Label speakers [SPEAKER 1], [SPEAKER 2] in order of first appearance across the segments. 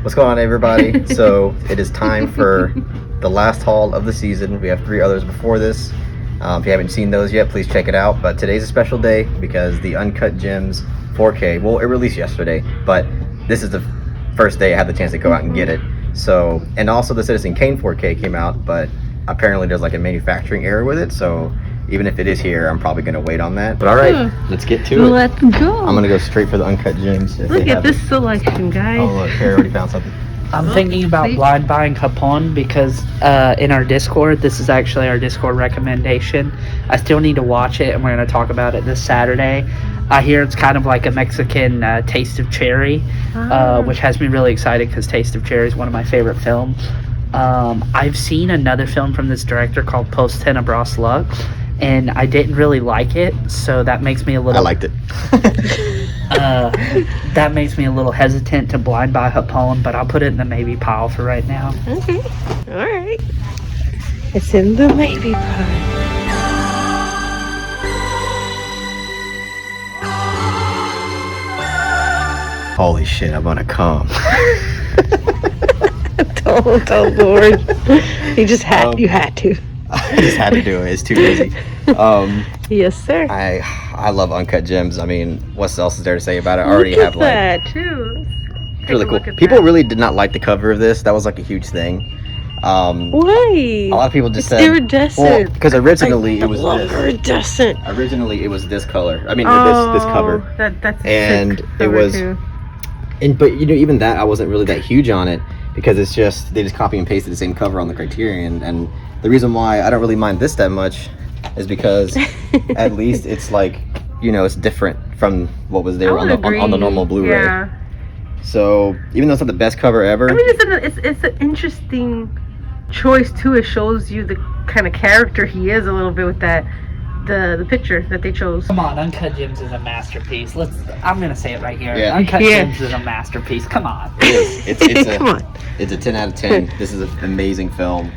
[SPEAKER 1] What's going on, everybody? So it is time for the last haul of the season. We have 3 others before this. If you haven't seen those yet, please check it out. But today's a special day because the Uncut Gems 4K, well, it released yesterday, but this is the first day I had the chance to go out and get it. So, and also the Citizen Kane 4K came out, but apparently there's like a manufacturing error with it. So even if it is here, I'm probably gonna wait on that. But all right, let's get to it.
[SPEAKER 2] Let's go.
[SPEAKER 1] I'm gonna go straight for the Uncut Gems.
[SPEAKER 2] Look at this selection, guys.
[SPEAKER 1] Oh look, Harry already found something.
[SPEAKER 3] I'm thinking about blind buying Capone because in our Discord, this is actually our Discord recommendation. I still need to watch it, and we're going to talk about it this Saturday. I hear it's kind of like a Mexican Taste of Cherry, which has me really excited because Taste of Cherry is one of my favorite films. I've seen another film from this director called Post Tenebras Lux, and I didn't really like it, so that makes me a little...
[SPEAKER 1] I liked it.
[SPEAKER 3] That makes me a little hesitant to blind buy Capone, but I'll put it in the maybe pile for right now.
[SPEAKER 2] Okay. All right. It's in the maybe pile.
[SPEAKER 1] Holy shit, I'm gonna come.
[SPEAKER 2] Oh Lord. You just had, you had to.
[SPEAKER 1] I just had to do it. It's too easy.
[SPEAKER 2] Yes, sir.
[SPEAKER 1] I love Uncut Gems. I mean, what else is there to say about it? I already have like
[SPEAKER 2] that too.
[SPEAKER 1] it's really cool. People really did not like the cover of this. That was like a huge thing.
[SPEAKER 2] Why?
[SPEAKER 1] A lot of people just
[SPEAKER 2] it's
[SPEAKER 1] said
[SPEAKER 2] iridescent.
[SPEAKER 1] because originally it was this.
[SPEAKER 2] Iridescent.
[SPEAKER 1] Originally it was this color. I mean, this cover.
[SPEAKER 2] That's
[SPEAKER 1] and it was
[SPEAKER 2] too.
[SPEAKER 1] But you know, even that I wasn't really that huge on it because it's just they just copy and pasted the same cover on the Criterion. And the reason why I don't really mind this that much is because at least it's like, you know, it's different from what was there on the normal Blu-ray.
[SPEAKER 2] Yeah.
[SPEAKER 1] So even though it's not the best cover ever,
[SPEAKER 2] I mean, it's an interesting choice too. It shows you the kind of character he is a little bit with that the picture that they chose.
[SPEAKER 3] Come on, Uncut Gems is a masterpiece. I'm gonna say it right here.
[SPEAKER 1] Yeah.
[SPEAKER 3] Uncut Gems is a masterpiece. Come on.
[SPEAKER 1] it is.
[SPEAKER 2] Come on.
[SPEAKER 1] It's a 10 out of 10. This is an amazing film.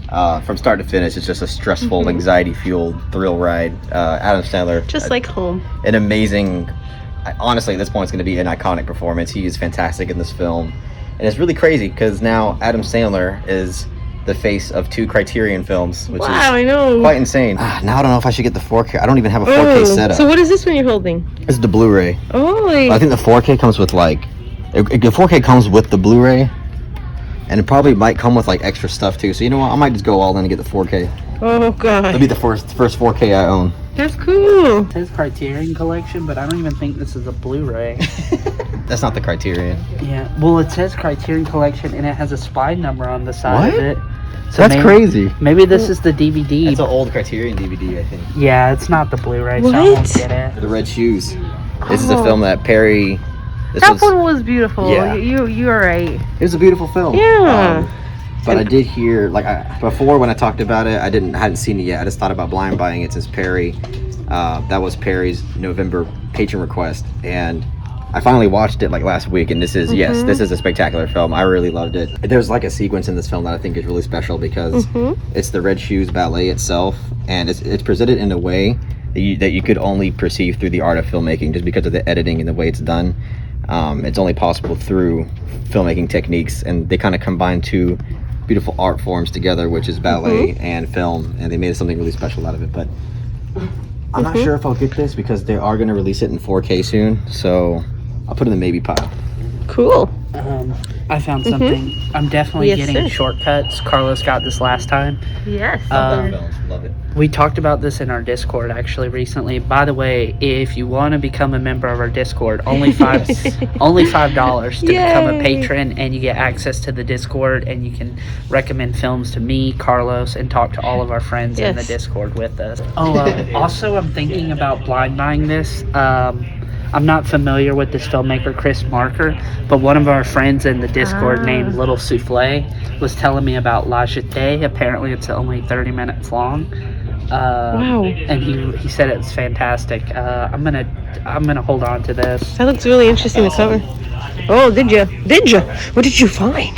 [SPEAKER 1] From start to finish, it's just a stressful, anxiety-fueled thrill ride. Adam Sandler,
[SPEAKER 2] Just like home.
[SPEAKER 1] an amazing. Honestly, at this point, it's going to be an iconic performance. He is fantastic in this film, and it's really crazy because now Adam Sandler is the face of 2 Criterion films, which
[SPEAKER 2] I
[SPEAKER 1] is
[SPEAKER 2] know.
[SPEAKER 1] quite insane. Now I don't know if I should get the 4K. I don't even have a 4K setup.
[SPEAKER 2] So what is this one you're holding?
[SPEAKER 1] This is the Blu-ray.
[SPEAKER 2] Oh.
[SPEAKER 1] I think the 4K comes with like, the 4K comes with the Blu-ray. And it probably might come with like extra stuff too. So you know what? I might just go all in and get the 4K.
[SPEAKER 2] Oh god.
[SPEAKER 1] It'll be the first 4K I own.
[SPEAKER 2] That's cool.
[SPEAKER 3] It says Criterion Collection, but I don't even think this is a Blu-ray.
[SPEAKER 1] That's not the Criterion.
[SPEAKER 3] Yeah. Well, it says Criterion Collection, and it has a spine number on the side of it. So
[SPEAKER 1] That's crazy.
[SPEAKER 3] Maybe this is the DVD.
[SPEAKER 1] It's an old Criterion DVD, I think.
[SPEAKER 3] Yeah, it's not the Blu-ray, so I won't get it.
[SPEAKER 1] The Red Shoes. This is a film that Perry.
[SPEAKER 2] That one was beautiful.
[SPEAKER 1] Yeah.
[SPEAKER 2] You are right.
[SPEAKER 1] It was a beautiful film.
[SPEAKER 2] Yeah.
[SPEAKER 1] But I did hear, before when I talked about it, I hadn't seen it yet. I just thought about blind buying it since Perry. That was Perry's November patron request, and I finally watched it like last week. And this is this is a spectacular film. I really loved it. There's like a sequence in this film that I think is really special because it's the Red Shoes ballet itself, and it's presented in a way that you could only perceive through the art of filmmaking, just because of the editing and the way it's done. It's only possible through filmmaking techniques, and they kind of combine 2 beautiful art forms together, which is ballet and film, and they made something really special out of it. But I'm not sure if I'll get this because they are going to release it in 4K soon, so I'll put it in the maybe pile.
[SPEAKER 2] Cool.
[SPEAKER 3] I found something. I'm definitely getting shortcuts. Carlos got this last time.
[SPEAKER 2] Yes.
[SPEAKER 1] Love it.
[SPEAKER 3] We talked about this in our Discord actually recently. By the way, if you want to become a member of our Discord, only $5 to become a patron, and you get access to the Discord, and you can recommend films to me, Carlos, and talk to all of our friends in the Discord with us. Also, I'm thinking about blind buying this. I'm not familiar with this filmmaker, Chris Marker, but one of our friends in the Discord named Little Souffle was telling me about La Jetée. Apparently, it's only 30 minutes long.
[SPEAKER 2] Wow.
[SPEAKER 3] And he said it's fantastic. I'm gonna hold on to this.
[SPEAKER 2] That looks really interesting to cover. Oh, did you? What did you find?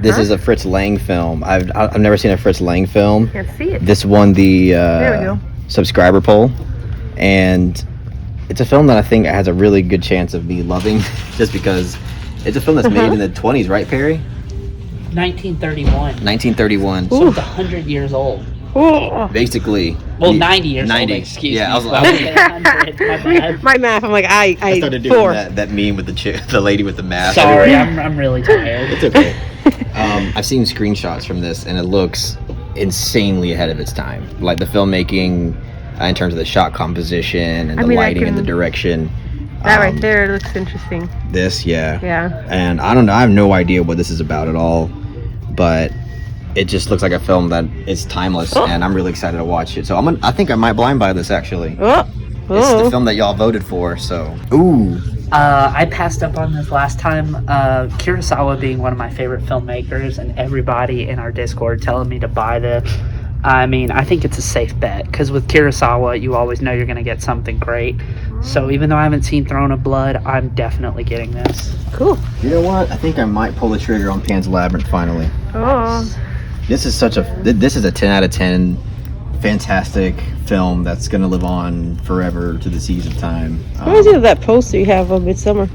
[SPEAKER 1] This is a Fritz Lang film. I've never seen a Fritz Lang film.
[SPEAKER 2] Can't see it.
[SPEAKER 1] This won the
[SPEAKER 2] There we go.
[SPEAKER 1] subscriber poll, and it's a film that I think has a really good chance of me loving, just because It's a film that's made in the 20s, right, Perry?
[SPEAKER 3] 1931.
[SPEAKER 1] 1931.
[SPEAKER 3] So it's 100 years old.
[SPEAKER 2] Oh.
[SPEAKER 1] Basically.
[SPEAKER 3] Well, 90 years
[SPEAKER 1] 90.
[SPEAKER 3] old, excuse
[SPEAKER 1] Yeah,
[SPEAKER 3] me.
[SPEAKER 1] I was
[SPEAKER 3] Okay, 100, my bad.
[SPEAKER 2] My math. I'm like,
[SPEAKER 1] I started doing
[SPEAKER 2] 4.
[SPEAKER 1] that meme with the lady with the mask.
[SPEAKER 3] Sorry, I'm really tired.
[SPEAKER 1] It's okay. I've seen screenshots from this, and it looks insanely ahead of its time. Like the filmmaking, in terms of the shot composition and the lighting and the direction.
[SPEAKER 2] That right there looks interesting.
[SPEAKER 1] This, yeah.
[SPEAKER 2] Yeah.
[SPEAKER 1] And I don't know. I have no idea what this is about at all, but it just looks like a film that is timeless, and I'm really excited to watch it. So I think I might blind buy this actually. It's the film that y'all voted for. So, ooh.
[SPEAKER 3] I passed up on this last time. Kurosawa being one of my favorite filmmakers, and everybody in our Discord telling me to buy this. I mean, I think it's a safe bet because with Kurosawa, you always know you're going to get something great. So even though I haven't seen Throne of Blood, I'm definitely getting this.
[SPEAKER 2] Cool.
[SPEAKER 1] You know what? I think I might pull the trigger on Pan's Labyrinth finally.
[SPEAKER 2] Oh.
[SPEAKER 1] This is a 10 out of 10 fantastic film that's going to live on forever to the seas of time.
[SPEAKER 2] Reminds me of that poster you have of Midsummer.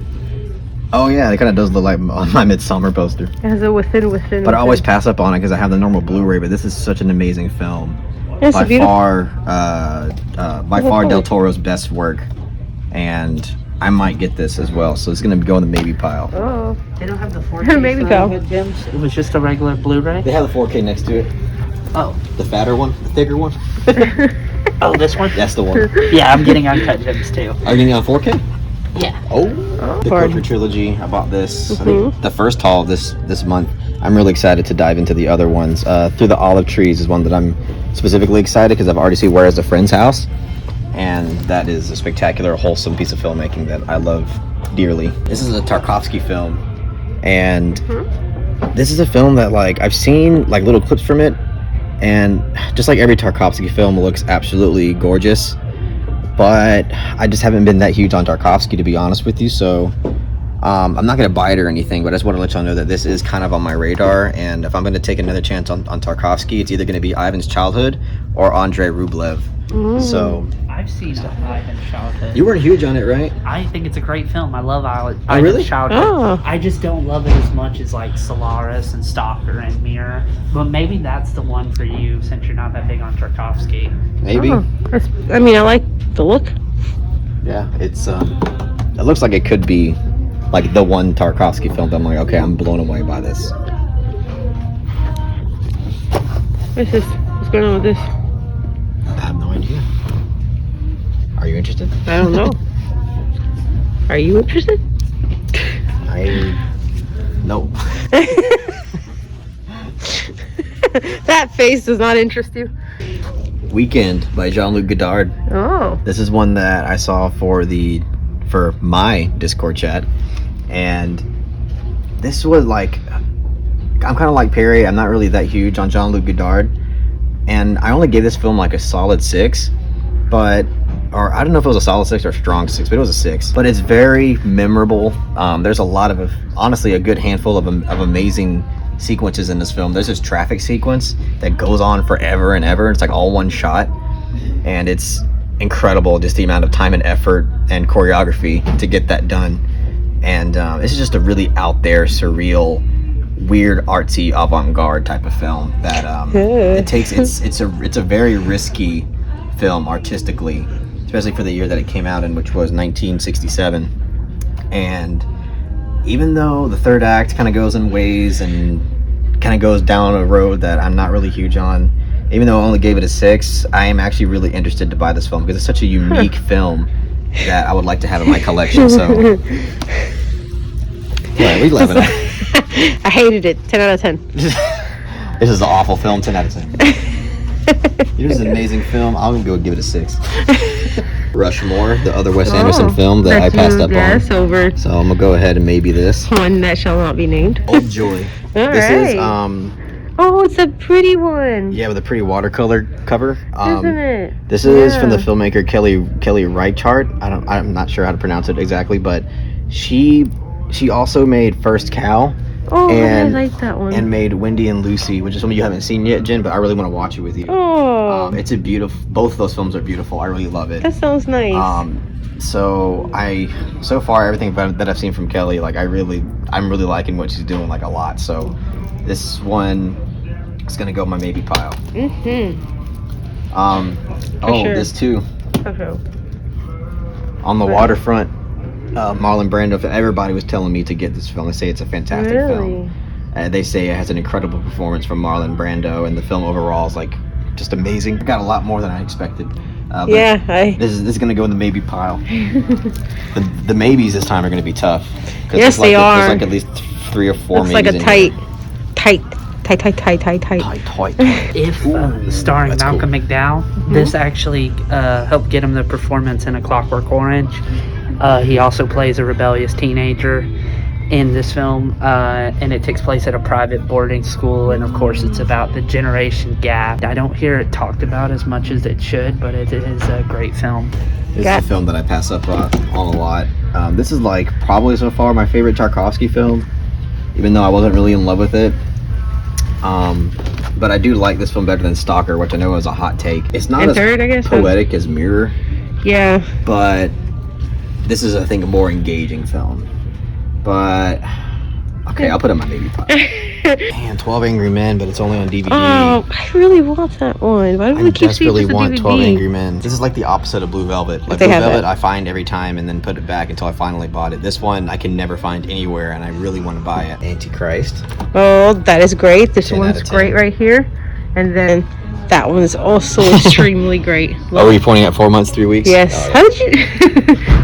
[SPEAKER 1] Oh yeah, it kind of does look like my Midsummer poster.
[SPEAKER 2] It has a within.
[SPEAKER 1] But I always pass up on it because I have the normal Blu-ray. But this is such an amazing film.
[SPEAKER 2] It's
[SPEAKER 1] by
[SPEAKER 2] beautiful.
[SPEAKER 1] far Del Toro's best work, and I might get this as well. So it's gonna go in the maybe pile.
[SPEAKER 2] Oh.
[SPEAKER 3] They don't have the 4K
[SPEAKER 2] Maybe
[SPEAKER 3] for
[SPEAKER 2] go.
[SPEAKER 3] Uncut Gems. It was just a regular Blu-ray.
[SPEAKER 1] They have the 4K next to it.
[SPEAKER 3] Oh,
[SPEAKER 1] The fatter one, the thicker one.
[SPEAKER 3] oh, this one.
[SPEAKER 1] That's the one.
[SPEAKER 3] Yeah, I'm getting Uncut Gems too.
[SPEAKER 1] Are you getting it on 4K?
[SPEAKER 3] Yeah.
[SPEAKER 1] Oh, the
[SPEAKER 2] pardon.
[SPEAKER 1] Culture Trilogy. I bought this. I think the first haul this month. I'm really excited to dive into the other ones. Through the Olive Trees is one that I'm specifically excited because I've already seen Where Is a Friend's House, and that is a spectacular, wholesome piece of filmmaking that I love dearly. This is a Tarkovsky film, and this is a film that like I've seen like little clips from it, and just like every Tarkovsky film, it looks absolutely gorgeous. But I just haven't been that huge on Tarkovsky, to be honest with you. So I'm not going to buy it or anything, but I just want to let y'all know that this is kind of on my radar. And if I'm going to take another chance on Tarkovsky, it's either going to be Ivan's Childhood or Andrei Rublev. So
[SPEAKER 3] I've seen Ivan's Childhood.
[SPEAKER 1] you weren't huge on it, right?
[SPEAKER 3] I think it's a great film. I love Ivan's
[SPEAKER 1] really?
[SPEAKER 3] Childhood.
[SPEAKER 2] Oh.
[SPEAKER 3] I just don't love it as much as like Solaris and Stalker and Mirror. But maybe that's the one for you since you're not that big on Tarkovsky.
[SPEAKER 1] Maybe.
[SPEAKER 2] Oh. I mean, I like the look.
[SPEAKER 1] Yeah, it's it looks like it could be like the one Tarkovsky film that I'm like, okay, I'm blown away by this.
[SPEAKER 2] What's this? What's going on with this?
[SPEAKER 1] I have no idea. Are you interested?
[SPEAKER 2] I don't know. Are you interested?
[SPEAKER 1] No.
[SPEAKER 2] That face does not interest you.
[SPEAKER 1] Weekend by Jean-Luc Godard.
[SPEAKER 2] Oh.
[SPEAKER 1] This is one that I saw for my Discord chat, and this was like, I'm kind of like Perry. I'm not really that huge on Jean-Luc Godard, and I only gave this film like a solid 6, or I don't know if it was a solid 6 or a strong 6, but it was a 6. But it's very memorable. There's a lot of, honestly, a good handful of amazing sequences in this film. There's this traffic sequence that goes on forever and ever. It's like all one shot, and it's incredible just the amount of time and effort and choreography to get that done. And this is just a really out there, surreal, weird, artsy, avant-garde type of film that it's a very risky film artistically, especially for the year that it came out in, which was 1967. And even though the third act kind of goes in ways and kind of goes down a road that I'm not really huge on, even though I only gave it a 6, I am actually really interested to buy this film because it's such a unique film that I would like to have in my collection. So, yeah, we love it.
[SPEAKER 2] I hated it. 10 out of 10.
[SPEAKER 1] This is an awful film. 10 out of 10. It was an amazing film. I'm gonna go give it a 6. Rushmore, the other Wes Anderson film that I passed up on.
[SPEAKER 2] Over.
[SPEAKER 1] So I'm gonna go ahead and maybe this.
[SPEAKER 2] One that shall not be named.
[SPEAKER 1] Old Joy. This is
[SPEAKER 2] Oh, it's a pretty one.
[SPEAKER 1] yeah, with a pretty watercolor cover.
[SPEAKER 2] Isn't it?
[SPEAKER 1] This is from the filmmaker Kelly Reichardt. I'm not sure how to pronounce it exactly, but she also made First Cow.
[SPEAKER 2] Oh,
[SPEAKER 1] and,
[SPEAKER 2] I like that one.
[SPEAKER 1] And made Wendy and Lucy, which is one you haven't seen yet, Jen, but I really want to watch it with you.
[SPEAKER 2] Oh.
[SPEAKER 1] It's a beautiful. Both of those films are beautiful. I really love it.
[SPEAKER 2] That sounds nice.
[SPEAKER 1] So so far everything that I've seen from Kelly, like I'm really liking what she's doing, like a lot. So this one is gonna go in my maybe pile.
[SPEAKER 2] Sure.
[SPEAKER 1] This too.
[SPEAKER 2] Okay.
[SPEAKER 1] On the waterfront, Marlon Brando. Everybody was telling me to get this film. They say it's a fantastic film. They say it has an incredible performance from Marlon Brando, and the film overall is like just amazing. I got a lot more than I expected. This is gonna go in the maybe pile. the maybes this time are gonna be tough.
[SPEAKER 2] Yes, they are.
[SPEAKER 1] There's like at least 3 or 4
[SPEAKER 2] It's
[SPEAKER 1] maybes.
[SPEAKER 2] like a tight.
[SPEAKER 3] If starring Malcolm McDowell, this actually helped get him the performance in A Clockwork Orange. He also plays a rebellious teenager in this film, and it takes place at a private boarding school, and of course it's about the generation gap. I don't hear it talked about as much as it should, but it is a great film.
[SPEAKER 1] This is a film that I pass up on a lot. This is like probably so far my favorite Tarkovsky film, even though I wasn't really in love with it. But I do like this film better than Stalker, which I know is a hot take. It's not as poetic as Mirror.
[SPEAKER 2] Yeah.
[SPEAKER 1] But this is, I think, a more engaging film. But okay, I'll put it in my maybe pile. Man, 12 Angry Men, but it's only on DVD.
[SPEAKER 2] Oh, I really want that one. Why do we keep seeing
[SPEAKER 1] desperately
[SPEAKER 2] just a
[SPEAKER 1] want
[SPEAKER 2] DVD?
[SPEAKER 1] 12 Angry Men. This is like the opposite of Blue Velvet. Like
[SPEAKER 2] They
[SPEAKER 1] Blue
[SPEAKER 2] have
[SPEAKER 1] Velvet,
[SPEAKER 2] that.
[SPEAKER 1] I find every time and then put it back until I finally bought it. This one I can never find anywhere, and I really want to buy it. Antichrist.
[SPEAKER 2] Oh, that is great. This
[SPEAKER 1] 10
[SPEAKER 2] one's
[SPEAKER 1] out of 10.
[SPEAKER 2] great right here. And then that one is also extremely great.
[SPEAKER 1] Oh, were you pointing at 4 months, 3 weeks?
[SPEAKER 2] Yes.
[SPEAKER 1] Oh,
[SPEAKER 2] How did you?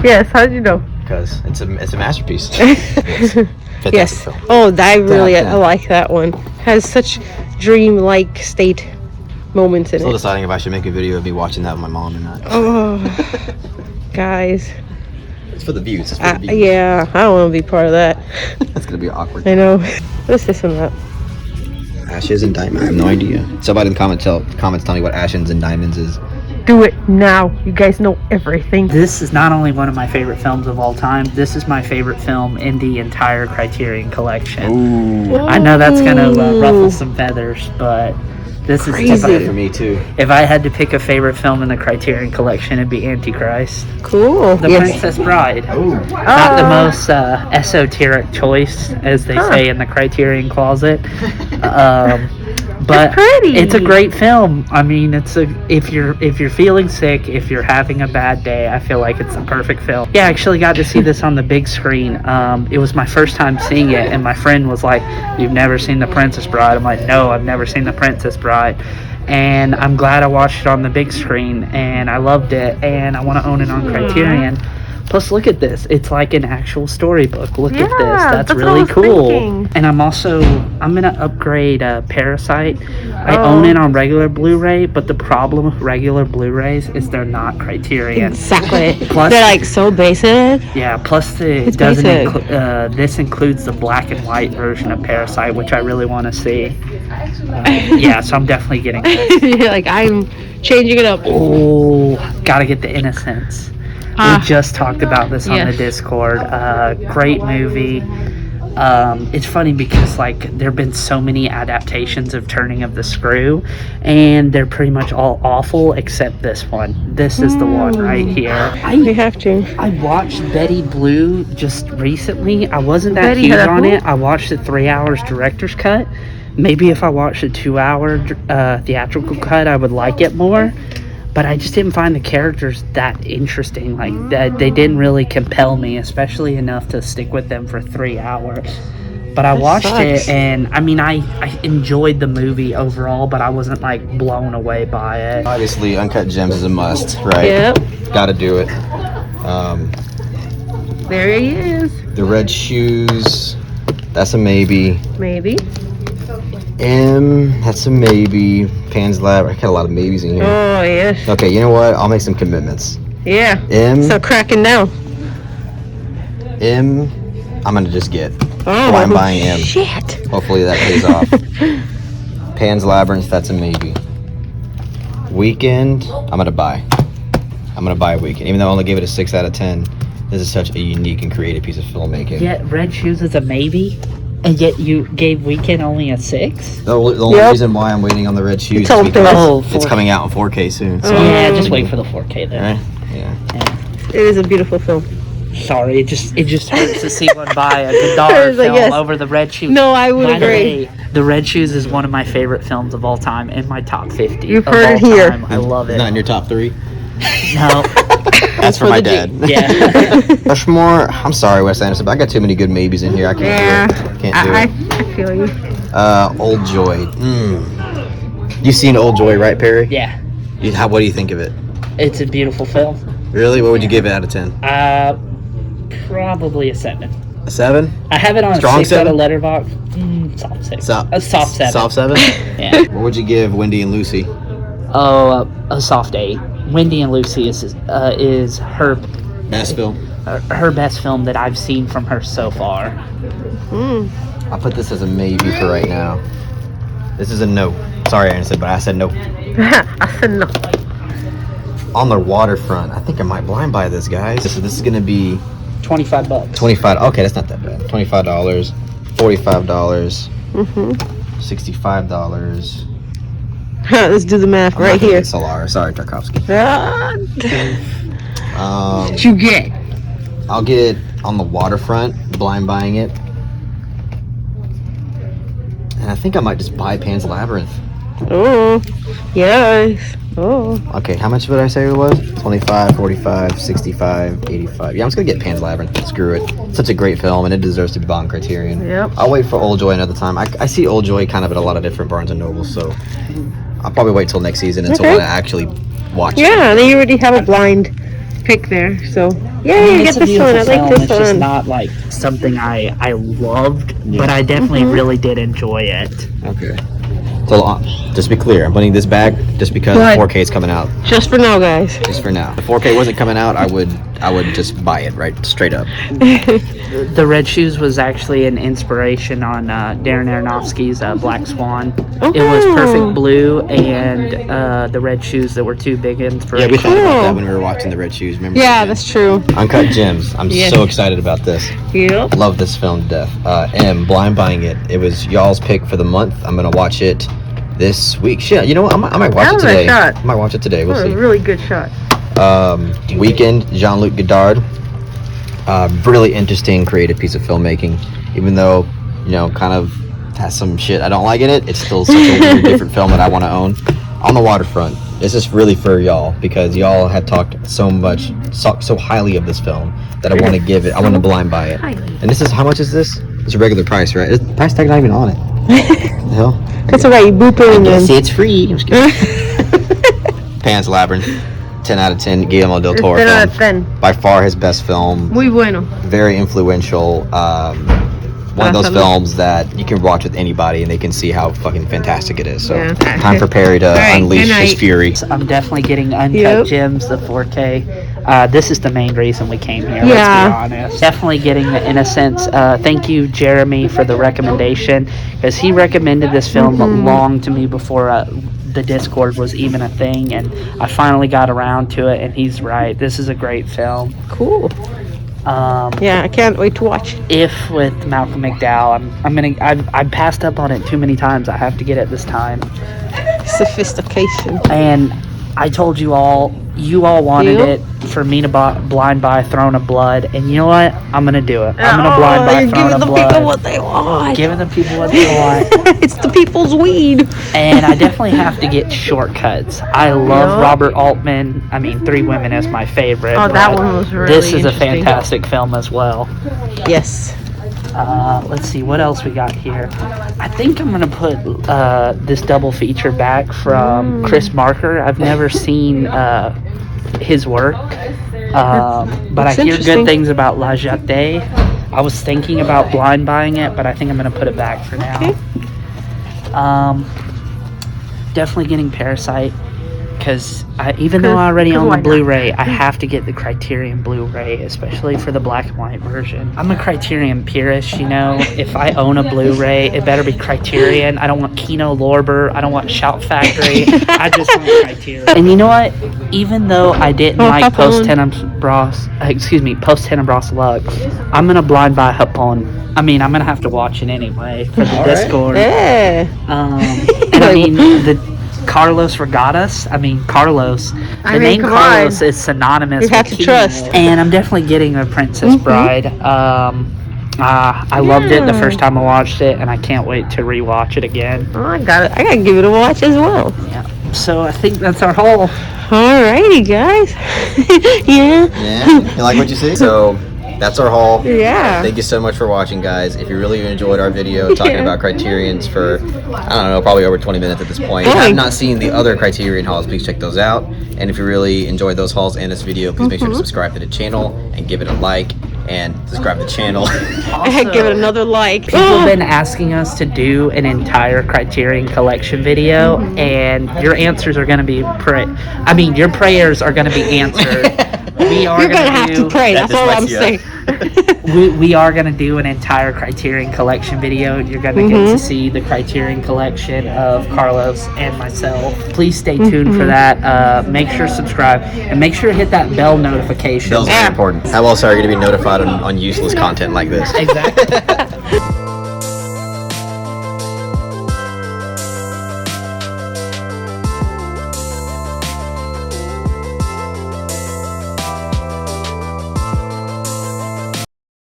[SPEAKER 2] Yes. How did you know?
[SPEAKER 1] Because it's a masterpiece. Yes. Fantastic
[SPEAKER 2] Yes.
[SPEAKER 1] film.
[SPEAKER 2] Oh, I really
[SPEAKER 1] Yeah.
[SPEAKER 2] I like that one. Has such dream-like state moments in
[SPEAKER 1] Still
[SPEAKER 2] it.
[SPEAKER 1] deciding if I should make a video of me watching that with my mom or not.
[SPEAKER 2] Oh, guys.
[SPEAKER 1] It's for the views. It's for the views.
[SPEAKER 2] Yeah, I don't want to be part of that.
[SPEAKER 1] That's gonna be awkward.
[SPEAKER 2] I know. What's this one about?
[SPEAKER 1] Ashes and Diamonds. I have no idea. Somebody in the comments tell me what Ashes and Diamonds is.
[SPEAKER 2] Do it now. You guys know everything.
[SPEAKER 3] This is not only one of my favorite films of all time, this is my favorite film in the entire Criterion collection.
[SPEAKER 1] Ooh.
[SPEAKER 3] I know that's gonna ruffle some feathers, but this is
[SPEAKER 1] That's for me too.
[SPEAKER 3] if I had to pick a favorite film in the Criterion collection, it'd be Antichrist.
[SPEAKER 2] Cool.
[SPEAKER 3] The Princess Bride. Not the most esoteric choice, as they say in the Criterion closet. But
[SPEAKER 2] pretty.
[SPEAKER 3] it's a great film. I mean, if you're feeling sick, if you're having a bad day, I feel like it's the perfect film. Yeah, I actually got to see this on the big screen. It was my first time seeing it, and my friend was like, "You've never seen The Princess Bride?" I'm like, "No, I've never seen The Princess Bride." And I'm glad I watched it on the big screen, and I loved it, and I want to own it on Criterion. Plus, look at this. It's like an actual storybook. Look at this. That's
[SPEAKER 2] what I
[SPEAKER 3] really
[SPEAKER 2] was
[SPEAKER 3] cool.
[SPEAKER 2] thinking.
[SPEAKER 3] And I'm going to upgrade Parasite. I own it on regular Blu-ray, but the problem with regular Blu-rays is they're not Criterion.
[SPEAKER 2] Exactly.
[SPEAKER 3] Plus-
[SPEAKER 2] They're like so basic.
[SPEAKER 3] Yeah, plus
[SPEAKER 2] It's basic.
[SPEAKER 3] this includes the black and white version of Parasite, which I really want to see. Yeah, so I'm definitely getting this.
[SPEAKER 2] You're like, I'm changing it up.
[SPEAKER 3] Oh, gotta get The Innocents. We just talked about this on the Discord. Great movie. It's funny because like there have been so many adaptations of Turning of the Screw, and they're pretty much all awful except this one. This is the one right here.
[SPEAKER 2] We have to.
[SPEAKER 3] I watched Betty Blue just recently. I wasn't that
[SPEAKER 2] Betty
[SPEAKER 3] huge
[SPEAKER 2] had a
[SPEAKER 3] on
[SPEAKER 2] who?
[SPEAKER 3] it. I watched the 3 hours director's cut. Maybe if I watched a 2 hour theatrical cut, I would like it more. But I just didn't find the characters that interesting. Like they didn't really compel me, especially enough to stick with them for 3 hours. But I watched
[SPEAKER 2] sucks.
[SPEAKER 3] it, and I mean, I enjoyed the movie overall, but I wasn't like blown away by it.
[SPEAKER 1] Obviously, Uncut Gems is a must, right?
[SPEAKER 2] Yep.
[SPEAKER 1] Gotta do it.
[SPEAKER 2] There he is.
[SPEAKER 1] The Red Shoes, that's a maybe.
[SPEAKER 2] Maybe.
[SPEAKER 1] That's a maybe. Pan's Lab, I got a lot of maybes in here.
[SPEAKER 2] Oh, yes.
[SPEAKER 1] Okay, you know what? I'll make some commitments.
[SPEAKER 2] Yeah.
[SPEAKER 1] M,
[SPEAKER 2] So cracking down.
[SPEAKER 1] I'm gonna just get.
[SPEAKER 2] Oh,
[SPEAKER 1] Blind buying M.
[SPEAKER 2] Shit.
[SPEAKER 1] Hopefully that pays off. Pan's Labyrinth, that's a maybe. Weekend, I'm gonna buy. I'm gonna buy Weekend. Even though I only gave it a 6 out of 10, this is such a unique and creative piece of filmmaking.
[SPEAKER 3] Yet Red Shoes is a maybe, and yet you gave Weekend only a 6.
[SPEAKER 1] The only reason why I'm waiting on the Red Shoes is
[SPEAKER 2] all
[SPEAKER 1] because
[SPEAKER 3] Oh,
[SPEAKER 1] it's coming out in 4K soon. So
[SPEAKER 3] Yeah, just wait for the 4K then.
[SPEAKER 1] Right? Yeah.
[SPEAKER 2] It is a beautiful film.
[SPEAKER 3] Sorry, it just hurts to see one by a Godard
[SPEAKER 2] Like,
[SPEAKER 3] film
[SPEAKER 2] yes.
[SPEAKER 3] over The Red Shoes.
[SPEAKER 2] No, I would
[SPEAKER 3] By the
[SPEAKER 2] agree.
[SPEAKER 3] way, The Red Shoes is one of my favorite films of all time, in my top 50.
[SPEAKER 2] You've
[SPEAKER 3] of
[SPEAKER 2] heard
[SPEAKER 3] all
[SPEAKER 2] it here.
[SPEAKER 3] time. I love it.
[SPEAKER 1] Not in your top 3?
[SPEAKER 3] No.
[SPEAKER 1] That's for my
[SPEAKER 2] the
[SPEAKER 1] dad.
[SPEAKER 3] Yeah.
[SPEAKER 1] Rushmore. I'm sorry, Wes Anderson, but I got too many good maybes in here. I can't do it. Can't do it.
[SPEAKER 2] I feel you.
[SPEAKER 1] Old Joy. You've seen Old Joy, right, Perry?
[SPEAKER 3] Yeah.
[SPEAKER 1] What do you think of it?
[SPEAKER 3] It's a beautiful film.
[SPEAKER 1] Really? What would you give it out of 10?
[SPEAKER 3] Probably a 7.
[SPEAKER 1] A 7?
[SPEAKER 3] I have it on
[SPEAKER 1] Strong
[SPEAKER 3] a 6 out of
[SPEAKER 1] 7?
[SPEAKER 3] Letterboxd. Soft 6.
[SPEAKER 1] Soft-
[SPEAKER 3] A soft 7.
[SPEAKER 1] Soft 7?
[SPEAKER 3] Yeah.
[SPEAKER 1] What would you give Wendy and Lucy?
[SPEAKER 3] Oh, a soft 8. Wendy and Lucy is her
[SPEAKER 1] Best film?
[SPEAKER 3] her best film that I've seen from her so far.
[SPEAKER 1] I'll put this as a maybe for right now. This is a no. Sorry, Anderson, but I said no.
[SPEAKER 2] I said no.
[SPEAKER 1] On the waterfront. I think I might blind buy this, guys. This is going to be
[SPEAKER 3] $25.
[SPEAKER 1] 25. Okay, that's not that bad. $25, $45, $65.
[SPEAKER 2] Let's do the math right here.
[SPEAKER 1] Solar. Sorry, Tarkovsky.
[SPEAKER 2] What you get?
[SPEAKER 1] I'll get on the waterfront, blind buying it. And I think I might just buy Pan's Labyrinth.
[SPEAKER 2] Oh, yes. Oh.
[SPEAKER 1] Okay, how much would I say it was? 25, 45, 65, 85. Yeah, I'm just gonna get Pan's Labyrinth. Screw it. It's such a great film, and it deserves to be bought on Criterion.
[SPEAKER 2] Yep.
[SPEAKER 1] I'll wait for Old Joy another time. I see Old Joy kind of at a lot of different Barnes and Nobles, so I'll probably wait till next season until
[SPEAKER 2] Okay.
[SPEAKER 1] I actually watch it.
[SPEAKER 2] Yeah, then you already have a blind pick there, so yeah, you get
[SPEAKER 3] It's a
[SPEAKER 2] this one. I
[SPEAKER 3] beautiful
[SPEAKER 2] like
[SPEAKER 3] film.
[SPEAKER 2] this
[SPEAKER 3] It's just
[SPEAKER 2] one.
[SPEAKER 3] not like something I loved, but I definitely really did enjoy it.
[SPEAKER 1] Okay. So just to be clear, I'm putting this back just because
[SPEAKER 2] What?
[SPEAKER 1] 4K is coming out.
[SPEAKER 2] Just for now, guys.
[SPEAKER 1] Just for now. If 4K wasn't coming out, I would just buy it right straight up.
[SPEAKER 3] The Red Shoes was actually an inspiration on Darren Aronofsky's Black Swan. It was Perfect Blue and The Red Shoes that were two big
[SPEAKER 1] Yeah,
[SPEAKER 3] inspirations.
[SPEAKER 1] we thought about that
[SPEAKER 2] Cool.
[SPEAKER 1] when we were watching The Red Shoes. Remember?
[SPEAKER 2] Yeah, that's true.
[SPEAKER 1] Uncut Gems. I'm
[SPEAKER 2] Yes.
[SPEAKER 1] so excited about this.
[SPEAKER 2] Yep.
[SPEAKER 1] Love this film to death. M, blind buying it. It was y'all's pick for the month. I'm gonna watch it this week. Shit, you know what? I might watch
[SPEAKER 2] That
[SPEAKER 1] it
[SPEAKER 2] was a
[SPEAKER 1] today.
[SPEAKER 2] shot.
[SPEAKER 1] I might watch it today. We'll
[SPEAKER 2] That was
[SPEAKER 1] see.
[SPEAKER 2] a really good shot.
[SPEAKER 1] Weekend, Jean-Luc Godard. Really interesting, creative piece of filmmaking. Even though, kind of has some shit I don't like in it, it's still such a weird, different film that I want to own. On the Waterfront. This is really for y'all because y'all have talked so highly of this film that I want to give it. I want to blind buy it. And this is, how much is this? It's a regular price, right? The price tag not even on it. The hell?
[SPEAKER 2] That's alright, you boop it and then.
[SPEAKER 1] See, it's free. I'm just kidding. Pan's Labyrinth. 10 out of 10. Guillermo del Toro.
[SPEAKER 2] 10 out of
[SPEAKER 1] film.
[SPEAKER 2] 10.
[SPEAKER 1] By far his best film.
[SPEAKER 2] Muy bueno.
[SPEAKER 1] Very influential. One of those
[SPEAKER 2] Absolutely.
[SPEAKER 1] films that you can watch with anybody and they can see how fucking fantastic it is. So
[SPEAKER 2] Yeah.
[SPEAKER 1] time for Perry to
[SPEAKER 2] Alright,
[SPEAKER 1] unleash
[SPEAKER 2] good
[SPEAKER 1] his
[SPEAKER 2] night.
[SPEAKER 1] fury.
[SPEAKER 3] I'm definitely getting Uncut
[SPEAKER 2] Yep.
[SPEAKER 3] Gems, the 4K. This is the main reason we came here,
[SPEAKER 2] Yeah.
[SPEAKER 3] let's be honest. Definitely getting, in a sense, thank you, Jeremy, for the recommendation, because he recommended this film long to me before the Discord was even a thing, and I finally got around to it, and he's right. This is a great film.
[SPEAKER 2] Cool. Yeah, I can't wait to watch.
[SPEAKER 3] If with Malcolm McDowell, I've passed up on it too many times. I have to get it this time.
[SPEAKER 2] Sophistication.
[SPEAKER 3] And I told you all wanted
[SPEAKER 2] You?
[SPEAKER 3] it for me to blind buy Throne of Blood, and you know what? I'm gonna do it. I'm gonna blind buy
[SPEAKER 2] you're
[SPEAKER 3] Throne
[SPEAKER 2] giving
[SPEAKER 3] of
[SPEAKER 2] the
[SPEAKER 3] Blood.
[SPEAKER 2] people what they want.
[SPEAKER 3] Giving the people what they want.
[SPEAKER 2] It's the people's weed.
[SPEAKER 3] And I definitely have to get Shortcuts. I love
[SPEAKER 2] Yep.
[SPEAKER 3] Robert Altman. I mean, Three Women is my favorite.
[SPEAKER 2] Oh, that
[SPEAKER 3] but
[SPEAKER 2] one was really
[SPEAKER 3] This is a
[SPEAKER 2] interesting.
[SPEAKER 3] fantastic film as well.
[SPEAKER 2] Yes.
[SPEAKER 3] Let's see what else we got here. I think I'm gonna put this double feature back from Chris Marker. I've never seen his work, but I
[SPEAKER 2] that's
[SPEAKER 3] hear
[SPEAKER 2] interesting.
[SPEAKER 3] good things about La Jetée. I was thinking about blind buying it, but I think I'm gonna put it back for now.
[SPEAKER 2] Okay.
[SPEAKER 3] Definitely getting Parasite. Because even though I already own
[SPEAKER 2] why
[SPEAKER 3] the
[SPEAKER 2] not?
[SPEAKER 3] Blu-ray, I have to get the Criterion Blu-ray, especially for the black and white version. I'm a Criterion purist, If I own a Blu-ray, it better be Criterion. I don't want Kino Lorber. I don't want Shout Factory. I just want Criterion. And you know what? Even though I didn't like Post Tenebras Lux, I'm gonna blind buy Hapon. I mean, I'm gonna have to watch it anyway for the
[SPEAKER 1] All right.
[SPEAKER 3] Discord.
[SPEAKER 2] Yeah.
[SPEAKER 3] And I mean, Carlos Regatas. I mean, Carlos. The
[SPEAKER 2] mean,
[SPEAKER 3] name
[SPEAKER 2] come
[SPEAKER 3] Carlos
[SPEAKER 2] on.
[SPEAKER 3] is synonymous
[SPEAKER 2] You have
[SPEAKER 3] with
[SPEAKER 2] to trust.
[SPEAKER 3] And I'm definitely getting a Princess Bride. I loved it the first time I watched it, and I can't wait to rewatch it again.
[SPEAKER 2] Oh, I gotta give it a watch as well.
[SPEAKER 3] Yeah. So I think that's our haul.
[SPEAKER 2] Alrighty, guys. Yeah.
[SPEAKER 1] Yeah, you like what you see? So that's our haul.
[SPEAKER 2] Yeah.
[SPEAKER 1] Thank you so much for watching, guys. If you really enjoyed our video talking about Criterions for, I don't know, probably over 20 minutes at this point. If you have not seen the other Criterion hauls, please check those out. And if you really enjoyed those hauls and this video, please make sure to subscribe to the channel and give it a like and subscribe to the channel.
[SPEAKER 3] Also,
[SPEAKER 2] Give it another like.
[SPEAKER 3] people have been asking us to do an entire Criterion collection video, and your answers are going to be your prayers are going to be answered. We are
[SPEAKER 2] You're gonna have to pray. That's all I'm saying.
[SPEAKER 3] we are going to do an entire Criterion collection video. You're going to get to see the Criterion collection of Carlos and myself. Please stay tuned for that. Make sure to subscribe and make sure to hit that bell notification.
[SPEAKER 1] Bell's very important. How else are you going to be notified on useless content like this?
[SPEAKER 3] Exactly.